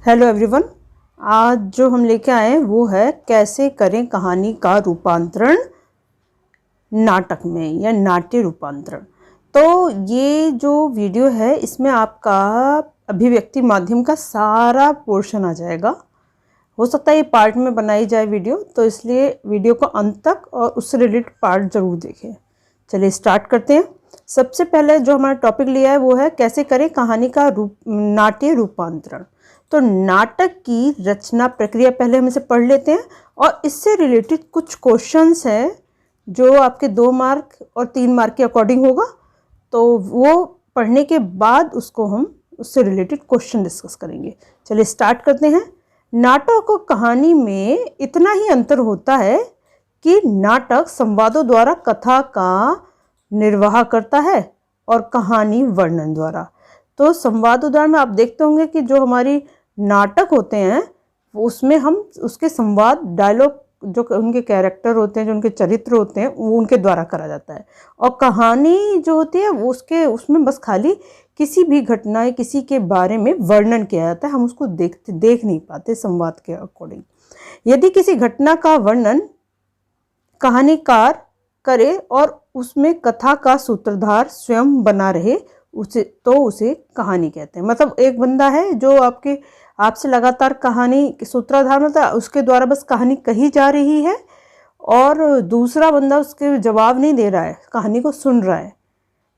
Hello everyone. आज जो हम लेके आए हैं वो है कैसे करें कहानी का रूपांतरण नाटक में या नाट्य रूपांतरण। तो ये जो वीडियो है इसमें आपका अभिव्यक्ति माध्यम का सारा पोर्शन आ जाएगा। हो सकता है ये पार्ट में बनाई जाए वीडियो, तो इसलिए वीडियो को अंत तक और उससे रिलेटेड पार्ट जरूर देखें। चलिए स्टार्ट करते हैं। सबसे पहले जो हमारा टॉपिक लिया है वो है कैसे करें कहानी का नाट्य रूपांतरण। तो नाटक की रचना प्रक्रिया पहले हम इसे पढ़ लेते हैं और इससे रिलेटेड कुछ क्वेश्चंस हैं जो आपके 2 मार्क और 3 मार्क के अकॉर्डिंग होगा। तो वो पढ़ने के बाद उसको हम उससे रिलेटेड क्वेश्चन डिस्कस करेंगे। चलिए स्टार्ट करते हैं। नाटक और कहानी में इतना ही अंतर होता है कि नाटक संवादों द्वारा कथा का निर्वाह करता है और कहानी वर्णन द्वारा। तो संवाद द्वारा में आप देखते होंगे कि जो हमारी नाटक होते हैं उसमें हम उसके संवाद डायलॉग जो उनके कैरेक्टर होते हैं, जो उनके चरित्र होते हैं, वो उनके द्वारा करा जाता है। और कहानी जो होती है वो उसमें बस खाली किसी भी घटना या किसी के बारे में वर्णन किया जाता है, हम उसको देख नहीं पाते संवाद के अकॉर्डिंग। यदि किसी घटना का वर्णन कहानीकार करे और उसमें कथा का सूत्रधार स्वयं बना रहे उसे कहानी कहते हैं। मतलब एक बंदा है जो आपसे लगातार कहानी सूत्रधार मतलब उसके द्वारा बस कहानी कही जा रही है और दूसरा बंदा उसके जवाब नहीं दे रहा है, कहानी को सुन रहा है,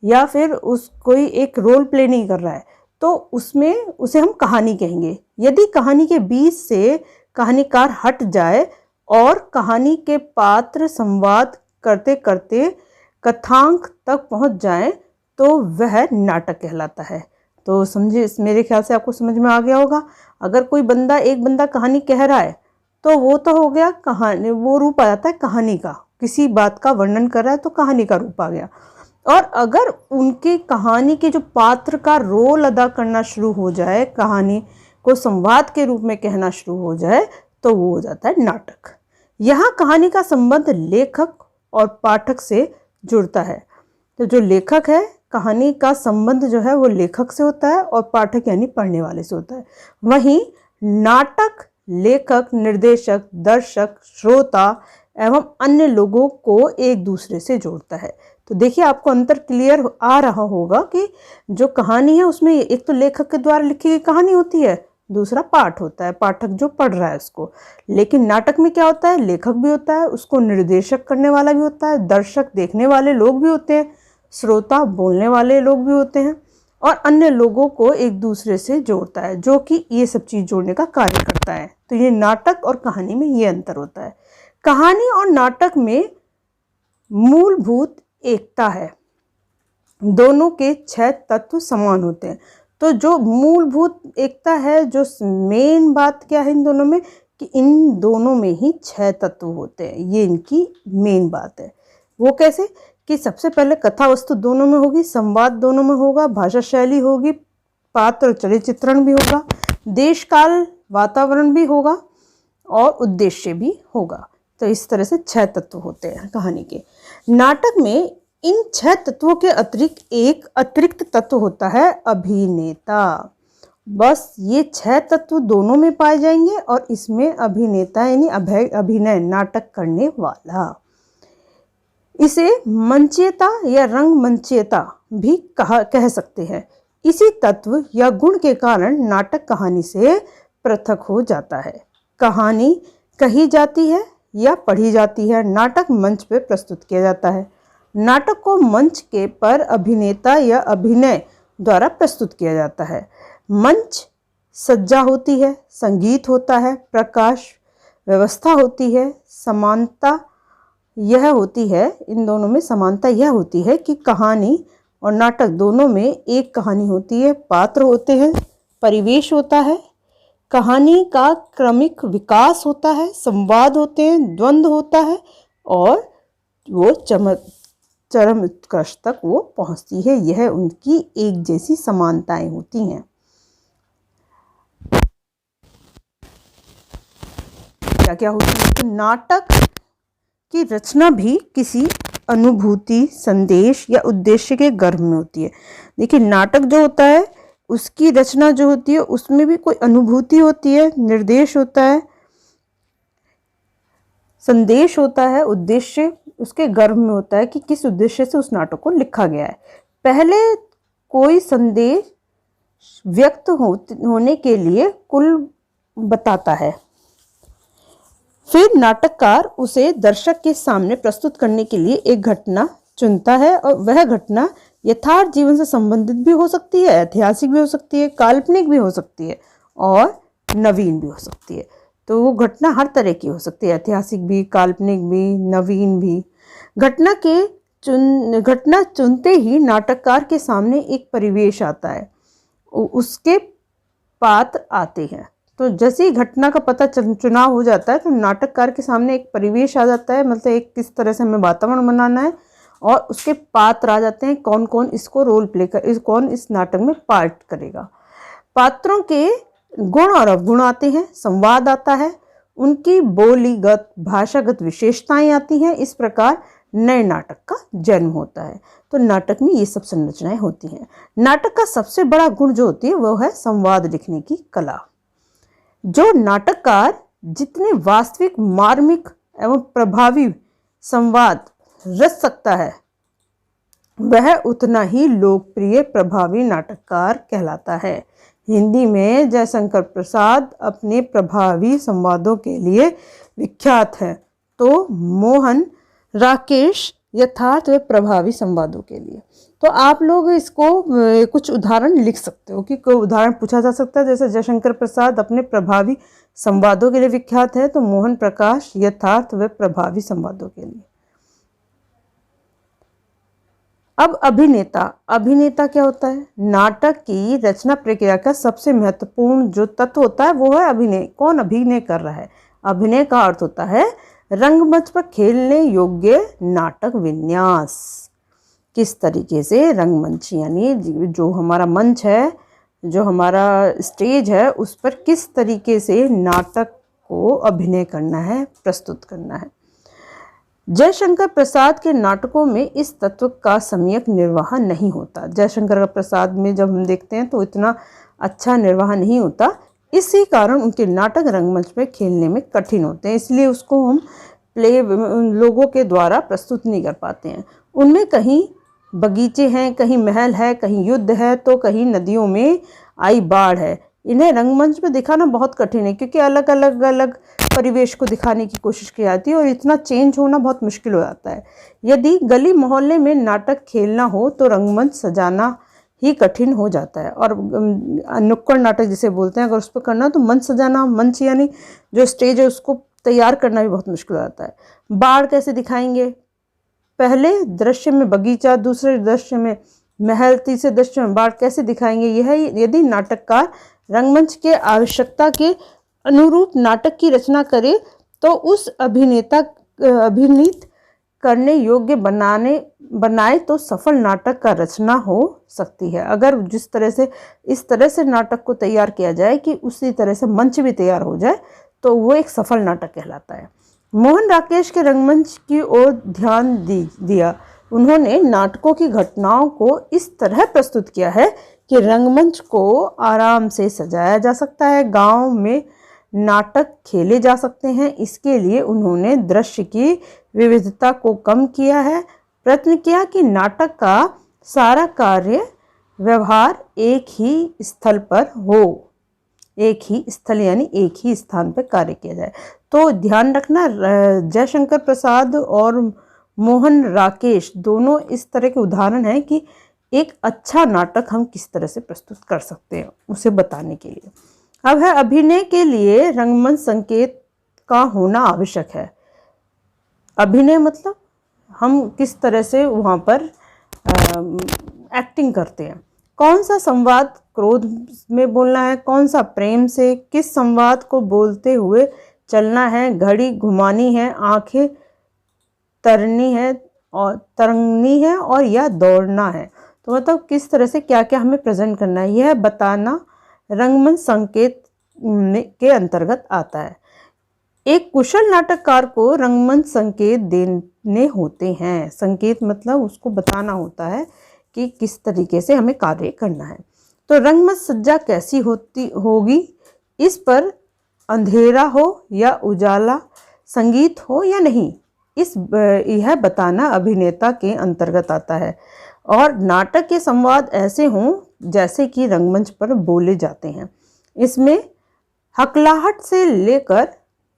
या फिर कोई एक रोल प्ले नहीं कर रहा है, तो उसमें उसे हम कहानी कहेंगे। यदि कहानी के बीच से कहानीकार हट जाए और कहानी के पात्र संवाद करते करते कथांक तक पहुंच जाए तो वह नाटक कहलाता है। तो समझिए, मेरे ख्याल से आपको समझ में आ गया होगा। अगर कोई एक बंदा कहानी कह रहा है तो वो तो हो गया कहानी, वो रूप आ जाता है कहानी का। किसी बात का वर्णन कर रहा है तो कहानी का रूप आ गया। और अगर उनके कहानी के जो पात्र का रोल अदा करना शुरू हो जाए, कहानी को संवाद के रूप में कहना शुरू हो जाए, तो वो हो जाता है नाटक। यहाँ कहानी का संबंध लेखक और पाठक से जुड़ता है। तो जो लेखक है, कहानी का संबंध जो है वो लेखक से होता है और पाठक यानी पढ़ने वाले से होता है। वहीं नाटक लेखक, निर्देशक, दर्शक, श्रोता एवं अन्य लोगों को एक दूसरे से जोड़ता है। तो देखिए, आपको अंतर क्लियर आ रहा होगा कि जो कहानी है उसमें एक तो लेखक के द्वारा लिखी गई कहानी होती है, दूसरा पाठ होता है, पाठक जो पढ़ रहा है उसको। लेकिन नाटक में क्या होता है, लेखक भी होता है, उसको निर्देशक करने वाला भी होता है, दर्शक देखने वाले लोग भी होते हैं, श्रोता बोलने वाले लोग भी होते हैं, और अन्य लोगों को एक दूसरे से जोड़ता है, जो कि ये सब चीज़ जोड़ने का कार्य करता है। तो ये नाटक और कहानी में ये अंतर होता है। कहानी और नाटक में मूलभूत एकता है, दोनों के 6 तत्व समान होते हैं। तो जो मूलभूत एकता है, जो मेन बात क्या है इन दोनों में, कि इन दोनों में ही 6 तत्व होते हैं। ये इनकी मेन बात है। वो कैसे कि सबसे पहले कथा वस्तु दोनों में होगी, संवाद दोनों में होगा, भाषा शैली होगी, पात्र चरित्र चित्रण भी होगा, देश काल वातावरण भी होगा और उद्देश्य भी होगा। तो इस तरह से 6 तत्व होते हैं कहानी के। नाटक में इन 6 तत्वों के अतिरिक्त एक अतिरिक्त तत्व होता है, अभिनेता। बस ये 6 तत्व दोनों में पाए जाएंगे और इसमें अभिनेता यानी अभिनय, नाटक करने वाला। इसे मंचीयता या रंगमंचीयता भी कह सकते हैं। इसी तत्व या गुण के कारण नाटक कहानी से पृथक हो जाता है। कहानी कही जाती है या पढ़ी जाती है, नाटक मंच पर प्रस्तुत किया जाता है। नाटक को मंच के पर अभिनेता या अभिनय द्वारा प्रस्तुत किया जाता है। मंच सज्जा होती है, संगीत होता है, प्रकाश व्यवस्था होती है। समानता यह होती है, इन दोनों में समानता यह होती है कि कहानी और नाटक दोनों में एक कहानी होती है, पात्र होते हैं, परिवेश होता है, कहानी का क्रमिक विकास होता है, संवाद होते हैं, द्वंद्व होता है और वो चरम उत्कर्ष तक वो पहुंचती है। यह उनकी एक जैसी समानताएं होती हैं। क्या क्या होती है? तो नाटक की रचना भी किसी अनुभूति, संदेश या उद्देश्य के गर्भ में होती है। देखिए, नाटक जो होता है उसकी रचना जो होती है उसमें भी कोई अनुभूति होती है, निर्देश होता है, संदेश होता है, उद्देश्य उसके गर्भ में होता है कि किस उद्देश्य से उस नाटक को लिखा गया है। पहले कोई संदेश व्यक्त होने के लिए कुल बताता है, फिर नाटककार उसे दर्शक के सामने प्रस्तुत करने के लिए एक घटना चुनता है और वह घटना यथार्थ जीवन से संबंधित भी हो सकती है, ऐतिहासिक भी हो सकती है, काल्पनिक भी हो सकती है और नवीन भी हो सकती है। तो वो घटना हर तरह की हो सकती है, ऐतिहासिक भी, काल्पनिक भी, नवीन भी। घटना चुनते ही नाटककार के सामने एक परिवेश आता है, उसके पात्र आते हैं। तो जैसे ही घटना का पता चुनाव हो जाता है तो नाटककार के सामने एक परिवेश आ जाता है, मतलब एक किस तरह से हमें वातावरण बनाना है, और उसके पात्र आ जाते हैं, कौन कौन इसको रोल प्ले कौन इस नाटक में पार्ट करेगा। पात्रों के गुण और अवगुण आते हैं, संवाद आता है, उनकी बोलीगत भाषागत विशेषताएं आती हैं। इस प्रकार नए नाटक का जन्म होता है। तो नाटक में ये सब संरचनाएं होती हैं। नाटक का सबसे बड़ा गुण जो होती है वो है संवाद लिखने की कला। जो नाटककार जितने वास्तविक, मार्मिक एवं प्रभावी संवाद रच सकता है वह उतना ही लोकप्रिय प्रभावी नाटककार कहलाता है। हिंदी में जयशंकर प्रसाद अपने प्रभावी संवादों के लिए विख्यात है, तो मोहन राकेश यथार्थ व प्रभावी संवादों के लिए। तो आप लोग इसको कुछ उदाहरण लिख सकते हो कि कोई उदाहरण पूछा जा सकता है, जैसे जयशंकर प्रसाद अपने प्रभावी संवादों के लिए विख्यात है, तो मोहन प्रकाश यथार्थ व प्रभावी संवादों के लिए। अब अभिनेता क्या होता है? नाटक की रचना प्रक्रिया का सबसे महत्वपूर्ण जो तत्व होता है वो है अभिनय। कौन अभिनय कर रहा है? अभिनय का अर्थ होता है रंगमंच पर खेलने योग्य नाटक विन्यास। किस तरीके से रंगमंच यानी जो हमारा मंच है, जो हमारा स्टेज है, उस पर किस तरीके से नाटक को अभिनय करना है, प्रस्तुत करना है। जयशंकर प्रसाद के नाटकों में इस तत्व का सम्यक निर्वाह नहीं होता। जयशंकर प्रसाद में जब हम देखते हैं तो इतना अच्छा निर्वाह नहीं होता, इसी कारण उनके नाटक रंगमंच पर खेलने में कठिन होते हैं, इसलिए उसको हम लोगों के द्वारा प्रस्तुत नहीं कर पाते हैं। उनमें कहीं बगीचे हैं, कहीं महल है, कहीं युद्ध है, तो कहीं नदियों में आई बाढ़ है। इन्हें रंगमंच पे दिखाना बहुत कठिन है, क्योंकि अलग अलग परिवेश को दिखाने की कोशिश की जाती है और इतना चेंज होना बहुत मुश्किल हो जाता है। यदि गली मोहल्ले में नाटक खेलना हो तो रंगमंच सजाना ही कठिन हो जाता है, और नुक्कड़ नाटक जिसे बोलते हैं, अगर उस पर करना तो मंच सजाना, मंच यानी जो स्टेज है उसको तैयार करना भी बहुत मुश्किल हो जाता है। बाढ़ कैसे दिखाएंगे? पहले दृश्य में बगीचा, दूसरे दृश्य में महल, तीसरे दृश्य में बाढ़, कैसे दिखाएंगे? यह यदि नाटककार रंगमंच के आवश्यकता के अनुरूप नाटक की रचना करे तो उस अभिनीत करने योग्य बनाए तो सफल नाटक का रचना हो सकती है। अगर जिस तरह से इस तरह से नाटक को तैयार किया जाए कि उसी तरह से मंच भी तैयार हो जाए तो वो एक सफल नाटक कहलाता है। मोहन राकेश के रंगमंच की ओर ध्यान दिया। उन्होंने नाटकों की घटनाओं को इस तरह प्रस्तुत किया है कि रंगमंच को आराम से सजाया जा सकता है, गांव में नाटक खेले जा सकते हैं। इसके लिए उन्होंने दृश्य की विविधता को कम किया है, प्रयत्न किया कि नाटक का सारा कार्य व्यवहार एक ही स्थल पर हो, एक ही स्थल यानी एक ही स्थान पर कार्य किया जाए। तो ध्यान रखना, जयशंकर प्रसाद और मोहन राकेश दोनों इस तरह के उदाहरण हैं कि एक अच्छा नाटक हम किस तरह से प्रस्तुत कर सकते हैं उसे बताने के लिए। अब है अभिनय के लिए रंगमंच संकेत का होना आवश्यक है। अभिनय मतलब हम किस तरह से वहाँ पर एक्टिंग करते हैं। कौन सा संवाद क्रोध में बोलना है, कौन सा प्रेम से, किस संवाद को बोलते हुए चलना है, घड़ी घुमानी है, आंखें तरनी है और या दौड़ना है। तो मतलब किस तरह से क्या क्या हमें प्रेजेंट करना है, यह बताना रंगमंच संकेत के अंतर्गत आता है। एक कुशल नाटककार को रंगमंच संकेत देने होते हैं। संकेत मतलब उसको बताना होता है कि किस तरीके से हमें कार्य करना है। तो रंगमंच सज्जा कैसी होगी, इस पर अंधेरा हो या उजाला, संगीत हो या नहीं, यह बताना अभिनेता के अंतर्गत आता है। और नाटक के संवाद ऐसे हों जैसे कि रंगमंच पर बोले जाते हैं। इसमें हकलाहट से लेकर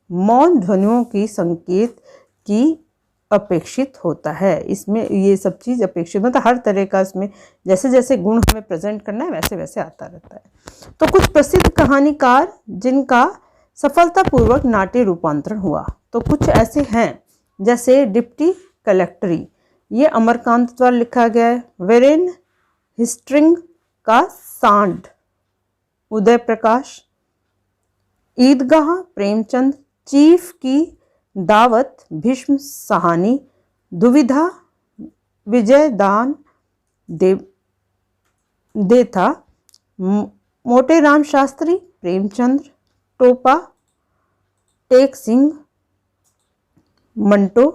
मौन ध्वनियों की संकेत की अपेक्षित होता है। इसमें ये सब चीज़ अपेक्षित, मतलब हर तरह का इसमें जैसे जैसे गुण हमें प्रेजेंट करना है वैसे वैसे आता रहता है। तो कुछ प्रसिद्ध कहानीकार जिनका सफलतापूर्वक नाट्य रूपांतरण हुआ, तो कुछ ऐसे हैं जैसे डिप्टी कलेक्टरी, ये अमरकांत द्वारा लिखा गया है। वेरेन हिस्ट्रिंग का सांड, उदय प्रकाश। ईदगाह प्रेमचंद। चीफ की दावत भीष्म साहनी। दुविधा विजयदान देथा। मोटेराम शास्त्री प्रेमचंद्र। टोपा टेक सिंह मंटो।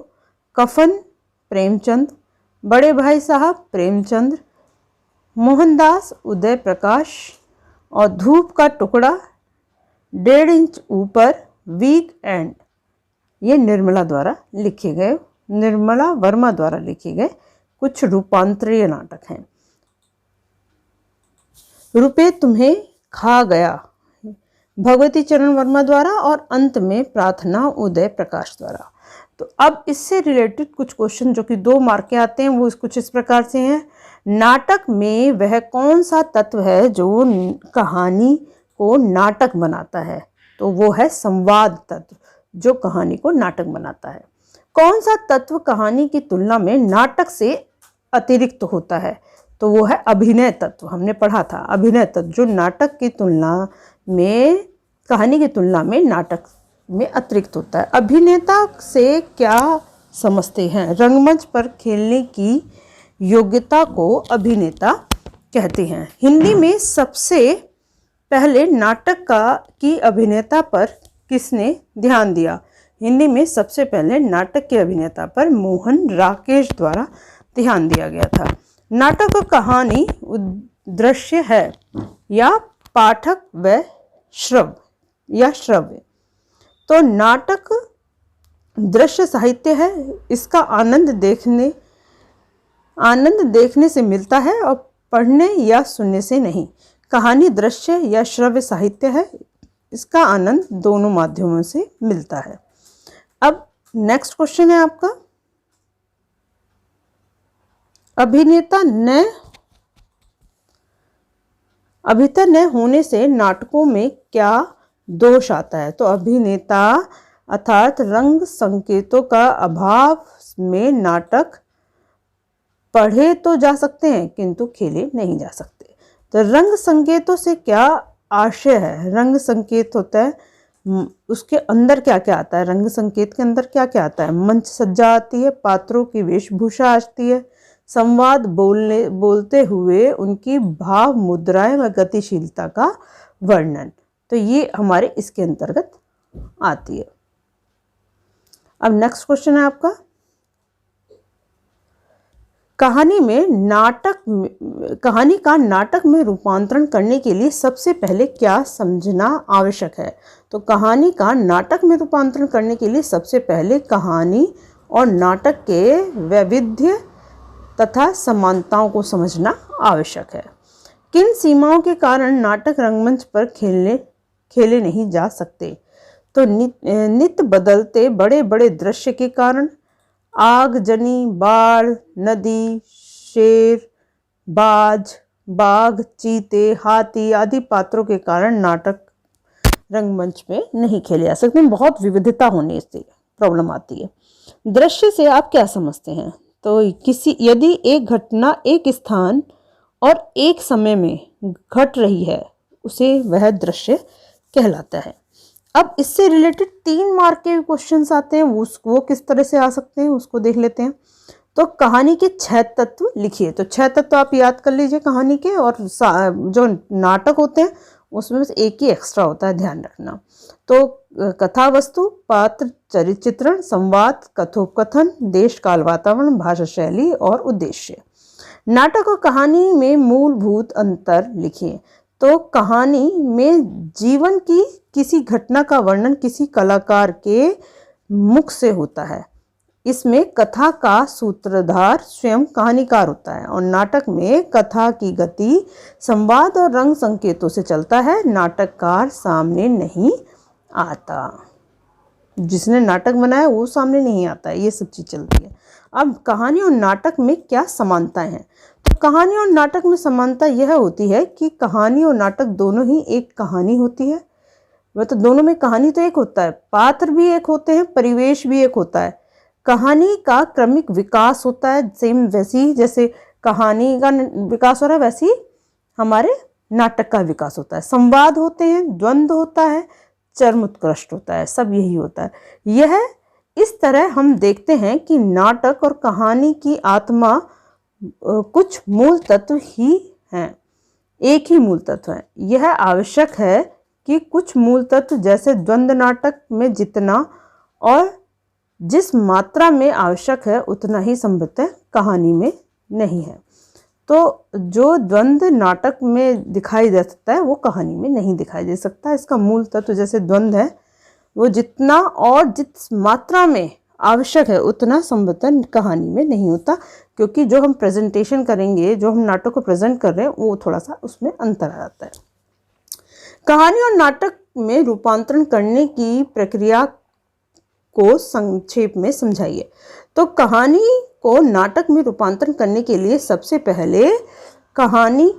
कफन प्रेमचंद। बड़े भाई साहब प्रेमचंद्र। मोहनदास उदय प्रकाश। और धूप का टुकड़ा 1.5 इंच ऊपर, वीक एंड, ये निर्मला वर्मा द्वारा लिखे गए कुछ रूपांतरीय नाटक हैं। रुपये तुम्हें खा गया, भगवती चरण वर्मा द्वारा। और अंत में प्रार्थना, उदय प्रकाश द्वारा। तो अब इससे रिलेटेड कुछ क्वेश्चन जो कि 2 मार्क के आते हैं वो कुछ इस प्रकार से हैं। नाटक में वह कौन सा तत्व है जो कहानी को नाटक बनाता है, तो वो है संवाद तत्व, जो कहानी को नाटक बनाता है। कौन सा तत्व कहानी की तुलना में नाटक से अतिरिक्त होता है, तो वो है अभिनय तत्व। हमने पढ़ा था अभिनय तत्व जो नाटक की तुलना में, कहानी की तुलना में नाटक में अतिरिक्त होता है। अभिनेता से क्या समझते हैं? रंगमंच पर खेलने की योग्यता को अभिनेता कहते हैं। हिंदी में सबसे पहले नाटक की अभिनेता पर किसने ध्यान दिया? हिंदी में सबसे पहले नाटक के अभिनेता पर मोहन राकेश द्वारा ध्यान दिया गया था। नाटक और कहानी दृश्य है या पाठक व श्रव्य। तो नाटक दृश्य साहित्य है, इसका आनंद देखने से मिलता है और पढ़ने या सुनने से नहीं। कहानी दृश्य या श्रव्य साहित्य है, इसका आनंद दोनों माध्यमों से मिलता है। अब नेक्स्ट क्वेश्चन है आपका, अभिनेता न होने से नाटकों में क्या दोष आता है? तो अभिनेता अर्थात रंग संकेतों का अभाव में नाटक पढ़े तो जा सकते हैं किंतु खेले नहीं जा सकते। तो रंग संकेतों से क्या आशय है? रंग संकेत होता है, उसके अंदर क्या क्या आता है? रंग संकेत के अंदर क्या क्या आता है? मंच सज्जा आती है, पात्रों की वेशभूषा आती है, संवाद बोलते हुए उनकी भाव मुद्राएं व गतिशीलता का वर्णन। तो ये हमारे इसके अंतर्गत आती है। अब नेक्स्ट क्वेश्चन है आपका, कहानी का नाटक में रूपांतरण करने के लिए सबसे पहले क्या समझना आवश्यक है? तो कहानी का नाटक में रूपांतरण करने के लिए सबसे पहले कहानी और नाटक के वैविध्य तथा समानताओं को समझना आवश्यक है। किन सीमाओं के कारण नाटक रंगमंच पर खेले नहीं जा सकते? तो नित्य बदलते बड़े बड़े दृश्य के कारण, आगजनी, बाढ़, नदी, शेर, बाघ, चीते, हाथी आदि पात्रों के कारण नाटक रंगमंच में नहीं खेले जा सकते। बहुत विविधता होने से प्रॉब्लम आती है। दृश्य से आप क्या समझते हैं? तो यदि एक घटना एक स्थान और एक समय में घट रही है, उसे वह दृश्य कहलाता है। अब इससे रिलेटेड 3 मार्क के क्वेश्चंस आते हैं, वो किस तरह से आ सकते हैं उसको देख लेते हैं। तो कहानी के 6 तत्व लिखिए। तो 6 तत्व आप याद कर लीजिए कहानी के, और जो नाटक होते हैं उसमें बस एक ही एक्स्ट्रा होता है, ध्यान रखना। तो कथा वस्तु, पात्र, चरित्र चित्रण, संवाद, कथोपकथन, देश काल वातावरण, भाषा शैली और उद्देश्य। नाटक और कहानी में मूलभूत अंतर लिखिए। तो कहानी में जीवन की किसी घटना का वर्णन किसी कलाकार के मुख से होता है। इसमें कथा का सूत्रधार स्वयं कहानीकार होता है और नाटक में कथा की गति संवाद और रंग संकेतों से चलता है, नाटककार सामने नहीं आता। जिसने नाटक बनाया वो सामने नहीं आता है, ये सब चीज़ चलती है। अब कहानी और नाटक में क्या समानताएं हैं? तो कहानी और नाटक में समानता यह होती है कि कहानी और नाटक दोनों ही एक कहानी होती है। वह तो दोनों में कहानी तो एक होता है, पात्र भी एक होते हैं, परिवेश भी एक होता है। कहानी का क्रमिक विकास होता है, सेम वैसी जैसे कहानी का विकास हो रहा है वैसे ही हमारे नाटक का विकास होता है। संवाद होते हैं, द्वंद्व होता है, चरम उत्कृष्ट होता है, सब यही होता है। यह इस तरह हम देखते हैं कि नाटक और कहानी की आत्मा कुछ मूल तत्व ही हैं, एक ही मूल तत्व है। यह आवश्यक है कि कुछ मूल तत्व जैसे द्वंद्व नाटक में जितना और जिस मात्रा में आवश्यक है उतना ही संभवतः कहानी में नहीं है। तो जो द्वंद्व नाटक में दिखाई दे सकता है वो कहानी में नहीं दिखाई दे सकता। इसका मूल तत्व जैसे द्वंद्व है वो जितना और जिस मात्रा में आवश्यक है उतना संभवतः कहानी में नहीं होता, क्योंकि जो हम प्रेजेंटेशन करेंगे, जो हम नाटक को प्रेजेंट कर रहे हैं वो थोड़ा सा उसमें अंतर आ जाता है। कहानी और नाटक में रूपांतरण करने की प्रक्रिया को संक्षेप में समझाइए। तो कहानी को नाटक में रूपांतरण करने के लिए सबसे पहले कहानी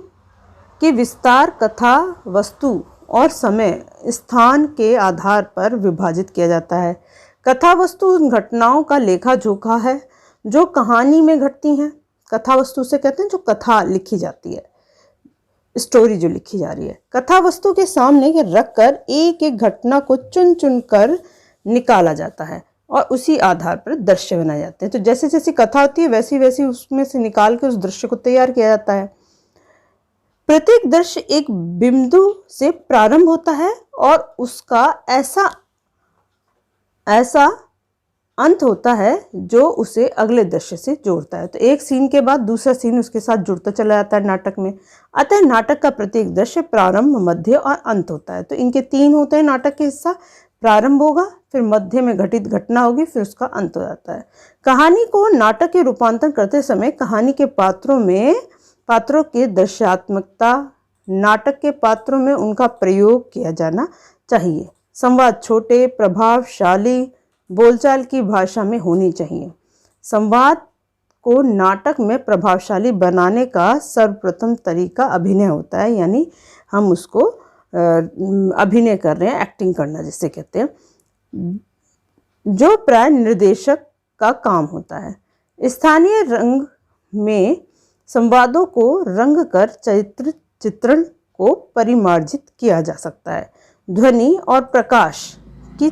के विस्तार कथा वस्तु और समय स्थान के आधार पर विभाजित किया जाता है। कथा वस्तु उन घटनाओं का लेखा जोखा है जो कहानी में घटती हैं। कथा वस्तु से कहते हैं जो कथा लिखी जाती है, स्टोरी जो लिखी जा रही है। कथा वस्तु के सामने रखकर एक एक घटना को चुन चुन कर निकाला जाता है और उसी आधार पर दृश्य बनाए जाते हैं। तो जैसे जैसी कथा होती है वैसी वैसी उसमें से निकाल के उस दृश्य को तैयार किया जाता है। प्रत्येक दृश्य एक बिंदु से प्रारंभ होता है और उसका ऐसा अंत होता है जो उसे अगले दृश्य से जोड़ता है। तो एक सीन के बाद दूसरा सीन उसके साथ जुड़ता चला जाता है नाटक में। अतः नाटक का प्रत्येक दृश्य प्रारंभ, मध्य और अंत होता है। तो इनके तीन होते हैं नाटक के हिस्सा। प्रारंभ होगा, फिर मध्य में घटित घटना होगी, फिर उसका अंत हो जाता है। कहानी को नाटक के रूपांतरण करते समय कहानी के पात्रों की दृश्यात्मकता, नाटक के पात्रों में उनका प्रयोग किया जाना चाहिए। संवाद छोटे, प्रभावशाली, बोलचाल की भाषा में होनी चाहिए। संवाद को नाटक में प्रभावशाली बनाने का सर्वप्रथम तरीका अभिनय होता है, यानी हम उसको अभिनय कर रहे हैं, एक्टिंग करना जिसे कहते हैं, जो प्राय निर्देशक का काम होता है। स्थानीय रंग में संवादों को रंग कर चित्रण को परिमार्जित किया जा सकता है। ध्वनि और प्रकाश की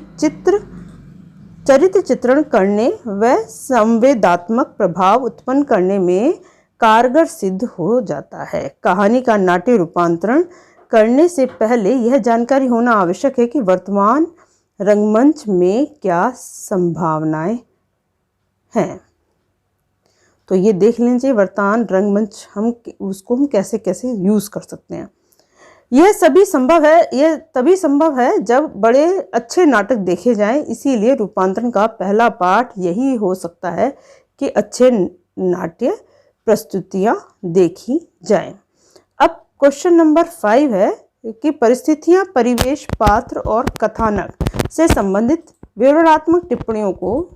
चरित्र चित्रण करने व संवेदात्मक प्रभाव उत्पन्न करने में कारगर सिद्ध हो जाता है। कहानी का नाट्य रूपांतरण करने से पहले यह जानकारी होना आवश्यक है कि वर्तमान रंगमंच में क्या संभावनाएं हैं। तो ये देख लीजिए वर्तमान रंगमंच हम कैसे कैसे यूज़ कर सकते हैं। यह तभी संभव है जब बड़े अच्छे नाटक देखे जाएं। इसीलिए रूपांतरण का पहला पाठ यही हो सकता है कि अच्छे नाट्य प्रस्तुतियां देखी जाएं। अब क्वेश्चन नंबर 5 है कि परिस्थितियां, परिवेश, पात्र और कथानक से संबंधित विवरणात्मक टिप्पणियों को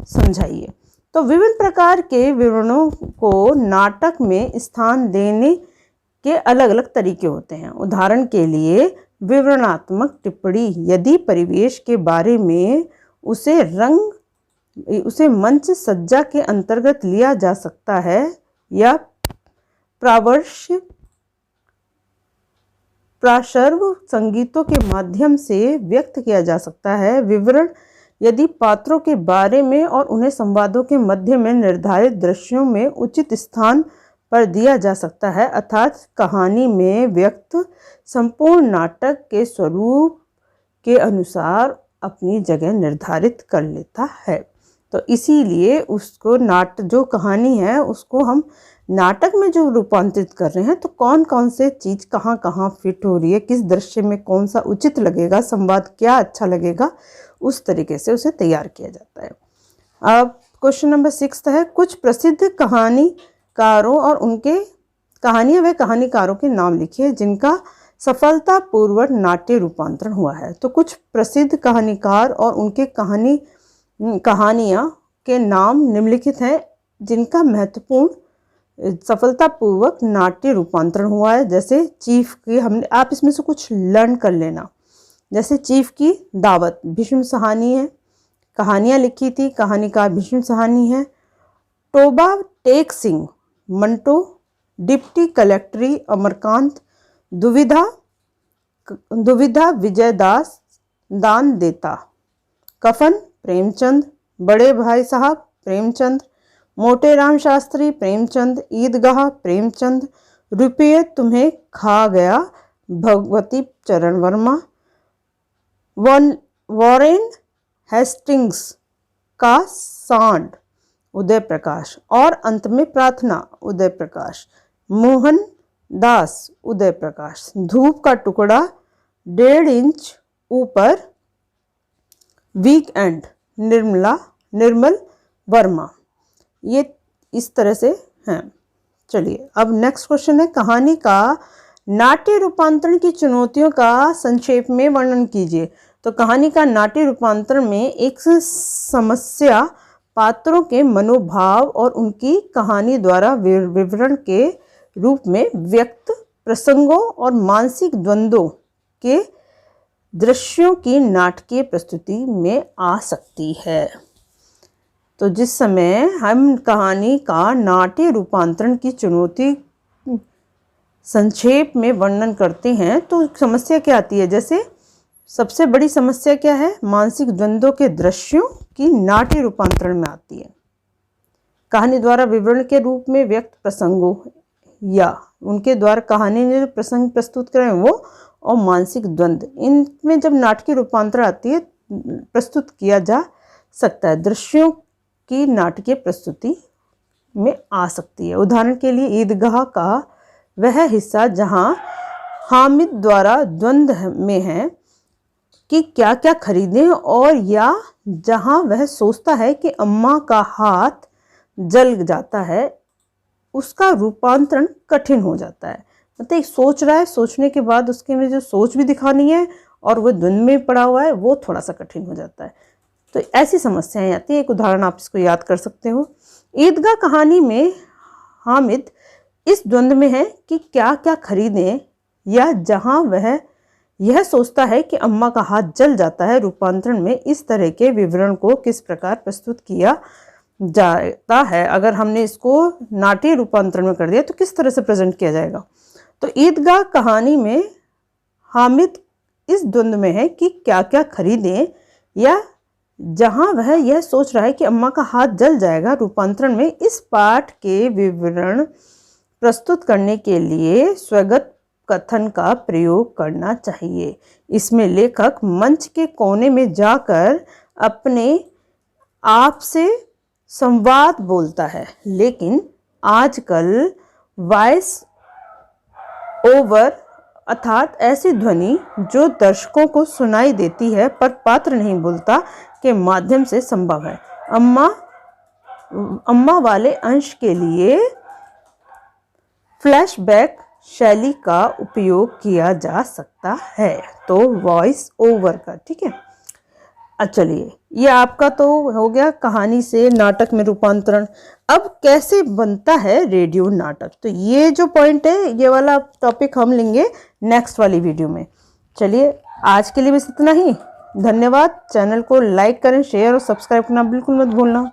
समझाइए। तो विभिन्न प्रकार के विवरणों को नाटक में स्थान देने के अलग अलग तरीके होते हैं। उदाहरण के लिए विवरणात्मक टिप्पणी यदि परिवेश के बारे में उसे मंच सज्जा के अंतर्गत लिया जा सकता है या प्राशर्व संगीतों के माध्यम से व्यक्त किया जा सकता है। विवरण यदि पात्रों के बारे में और उन्हें संवादों के मध्य में निर्धारित दृश्यों में उचित स्थान पर दिया जा सकता है, अर्थात कहानी में व्यक्त संपूर्ण नाटक के स्वरूप के अनुसार अपनी जगह निर्धारित कर लेता है। तो इसीलिए उसको जो कहानी है उसको हम नाटक में जो रूपांतरित कर रहे हैं, तो कौन कौन से चीज़ कहाँ कहाँ फिट हो रही है, किस दृश्य में कौन सा उचित लगेगा, संवाद क्या अच्छा लगेगा, उस तरीके से उसे तैयार किया जाता है। अब क्वेश्चन नंबर 6 है, कुछ प्रसिद्ध कहानीकारों और उनके कहानियाँ व कहानीकारों के नाम लिखिए जिनका सफलतापूर्वक नाट्य रूपांतरण हुआ है। तो कुछ प्रसिद्ध कहानीकार और उनके कहानियाँ के नाम निम्नलिखित हैं जिनका महत्वपूर्ण सफलतापूर्वक नाट्य रूपांतरण हुआ है। जैसे चीफ की आप इसमें से कुछ लर्न कर लेना। जैसे चीफ की दावत भीष्म साहनी है, कहानियाँ लिखी थी, कहानीकार भीष्म साहनी है। टोबा टेक सिंह, मंटो, डिप्टी कलेक्टरी अमरकांत, दुविधा विजयदास दान देता, कफन प्रेमचंद, बड़े भाई साहब प्रेमचंद, मोटे राम शास्त्री प्रेमचंद, ईदगाह प्रेमचंद, रुपये तुम्हें खा गया भगवती चरण वर्मा, वॉरेन हेस्टिंग्स का सांड उदय प्रकाश, और अंत में प्रार्थना उदय प्रकाश, मोहन दास उदय प्रकाश, धूप का टुकड़ा 1.5 इंच ऊपर वीक एंड निर्मल वर्मा। ये इस तरह से हैं। चलिए अब नेक्स्ट क्वेश्चन है, कहानी का नाट्य रूपांतरण की चुनौतियों का संक्षेप में वर्णन कीजिए। तो कहानी का नाट्य रूपांतरण में एक समस्या पात्रों के मनोभाव और उनकी कहानी द्वारा विवरण के रूप में व्यक्त प्रसंगों और मानसिक द्वंद्वों के दृश्यों की नाटकीय प्रस्तुति में आ सकती है। तो जिस समय हम कहानी का नाट्य रूपांतरण की चुनौती संक्षेप में वर्णन करते हैं तो समस्या क्या आती है। जैसे सबसे बड़ी समस्या क्या है, मानसिक द्वंद्वों के दृश्यों की नाट्य रूपांतरण में आती है। कहानी द्वारा विवरण के रूप में व्यक्त प्रसंगों या उनके द्वारा कहानी ने जो प्रसंग प्रस्तुत करें वो, और मानसिक द्वंद्व, इनमें जब नाटकीय रूपांतरण आती है प्रस्तुत किया जा सकता है, दृश्यों की नाटकीय प्रस्तुति में आ सकती है। उदाहरण के लिए ईदगाह का वह हिस्सा जहां हामिद द्वारा द्वंद्व में है कि क्या क्या खरीदें, और या जहां वह सोचता है कि अम्मा का हाथ जल जाता है, उसका रूपांतरण कठिन हो जाता है। मतलब सोच रहा है, सोचने के बाद उसके में जो सोच भी दिखानी है और वो द्वंद्व में पड़ा हुआ है, वो थोड़ा सा कठिन हो जाता है। तो ऐसी समस्याएं आती है। एक उदाहरण आप इसको याद कर सकते हो। ईदगाह कहानी में हामिद इस द्वंद्व में है कि क्या क्या खरीदें, या जहां वह यह सोचता है कि अम्मा का हाथ जल जाता है। रूपांतरण में इस तरह के विवरण को किस प्रकार प्रस्तुत किया जाता है, अगर हमने इसको नाट्य रूपांतरण में कर दिया तो किस तरह से प्रेजेंट किया जाएगा। तो ईदगाह कहानी में हामिद इस द्वंद्व में है कि क्या क्या खरीदें, या जहां वह यह सोच रहा है कि अम्मा का हाथ जल जाएगा। रूपांतरण में इस पाठ के विवरण प्रस्तुत करने के लिए स्वगत कथन का प्रयोग करना चाहिए। इसमें लेखक मंच के कोने में जाकर अपने आप से संवाद बोलता है, लेकिन आजकल वॉइस ओवर अर्थात ऐसी ध्वनि जो दर्शकों को सुनाई देती है पर पात्र नहीं बोलता के माध्यम से संभव है। अम्मा वाले अंश के लिए फ्लैशबैक शैली का उपयोग किया जा सकता है, तो वॉइस ओवर का। ठीक है, चलिए ये आपका तो हो गया कहानी से नाटक में रूपांतरण। अब कैसे बनता है रेडियो नाटक, तो ये जो पॉइंट है ये वाला टॉपिक हम लेंगे नेक्स्ट वाली वीडियो में। चलिए आज के लिए बस इतना ही। धन्यवाद। चैनल को लाइक करें, शेयर और सब्सक्राइब करना बिल्कुल मत भूलना।